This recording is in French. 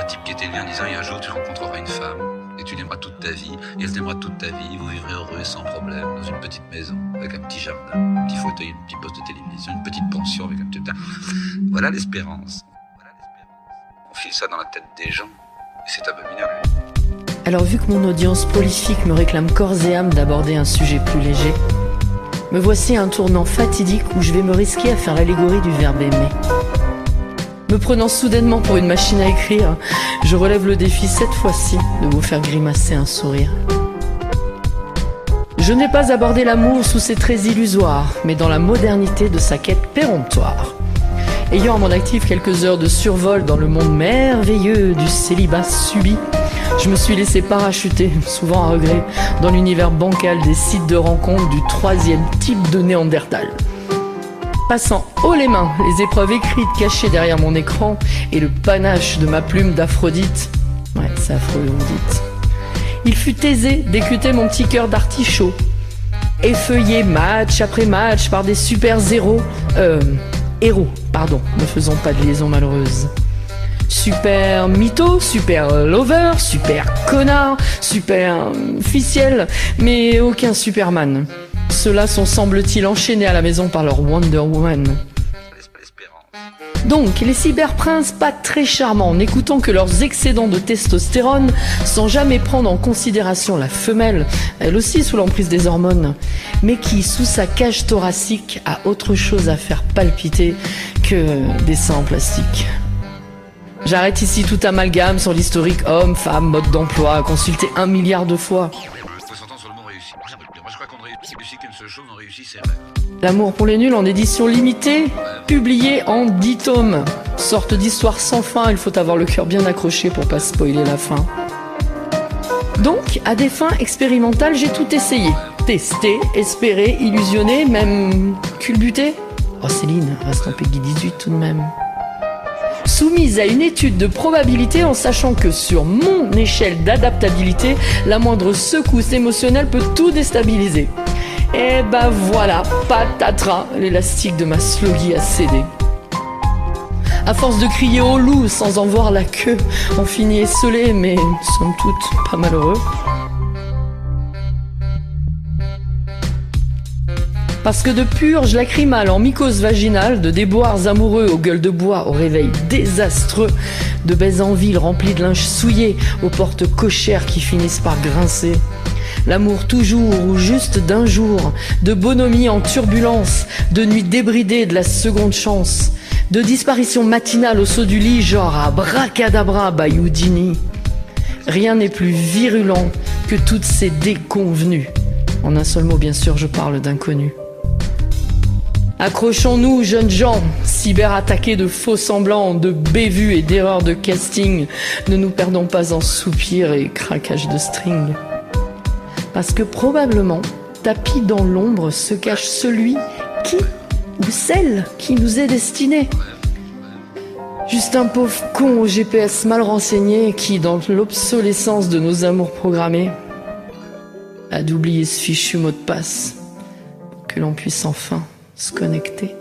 type qui était lui en disant, et un jour tu rencontreras une femme, et tu l'aimeras toute ta vie, et elle t'aimera toute ta vie, vous vivrez heureux et sans problème, dans une petite maison, avec un petit jardin, un petit fauteuil, un petit poste de télévision, une petite pension avec un petit... Voilà l'espérance. On file ça dans la tête des gens, et c'est abominable. Alors vu que mon audience prolifique me réclame corps et âme d'aborder un sujet plus léger, me voici à un tournant fatidique où je vais me risquer à faire l'allégorie du verbe aimer. Me prenant soudainement pour une machine à écrire, je relève le défi cette fois-ci de vous faire grimacer un sourire. Je n'ai pas abordé l'amour sous ses traits illusoires, mais dans la modernité de sa quête péremptoire. Ayant à mon actif quelques heures de survol dans le monde merveilleux du célibat subi, je me suis laissé parachuter, souvent à regret, dans l'univers bancal des sites de rencontres du 3e type de Néandertal. Passant haut les mains les épreuves écrites cachées derrière mon écran et le panache de ma plume d'Aphrodite. Ouais, c'est affreux, vous me dites. Il fut aisé d'écuter mon petit cœur d'artichaut, effeuillé match après match par des super héros, pardon, ne faisons pas de liaison malheureuse. Super mytho, super lover, super connard, super ficiel, mais aucun Superman. Ceux-là sont, semble-t-il, enchaînés à la maison par leur Wonder Woman. Donc, les cyberprinces pas très charmants, n'écoutant que leurs excédents de testostérone, sans jamais prendre en considération la femelle, elle aussi sous l'emprise des hormones, mais qui, sous sa cage thoracique, a autre chose à faire palpiter que des seins en plastique. J'arrête ici tout amalgame sur l'historique homme, femme, mode d'emploi, consulté 1 milliard de fois. L'amour pour les nuls en édition limitée, publié en 10 tomes. Sorte d'histoire sans fin, il faut avoir le cœur bien accroché pour pas spoiler la fin. Donc, à des fins expérimentales, j'ai tout essayé. Testé, espéré, illusionné, même culbuté. Oh Céline, reste en Peggy 18 tout de même. Soumise à une étude de probabilité en sachant que sur mon échelle d'adaptabilité, la moindre secousse émotionnelle peut tout déstabiliser. Et ben voilà, patatras, l'élastique de ma slogie a cédé. À force de crier au loup sans en voir la queue, on finit esselé, mais somme toute pas malheureux. Parce que de purge lacrymale en mycose vaginale, de déboires amoureux aux gueules de bois, au réveil désastreux, de baises en ville remplies de linge souillé, aux portes cochères qui finissent par grincer. L'amour toujours ou juste d'un jour, de bonhomie en turbulence, de nuit débridée de la seconde chance, de disparition matinale au saut du lit, genre abracadabra by Houdini. Rien n'est plus virulent que toutes ces déconvenues. En un seul mot, bien sûr, je parle d'inconnus. Accrochons-nous, jeunes gens, cyberattaqués de faux semblants, de bévues et d'erreurs de casting. Ne nous perdons pas en soupirs et craquages de string. Parce que probablement, tapis dans l'ombre, se cache celui qui ou celle qui nous est destiné. Juste un pauvre con au GPS mal renseigné qui, dans l'obsolescence de nos amours programmés, a d'oublier ce fichu mot de passe pour que l'on puisse enfin se connecter.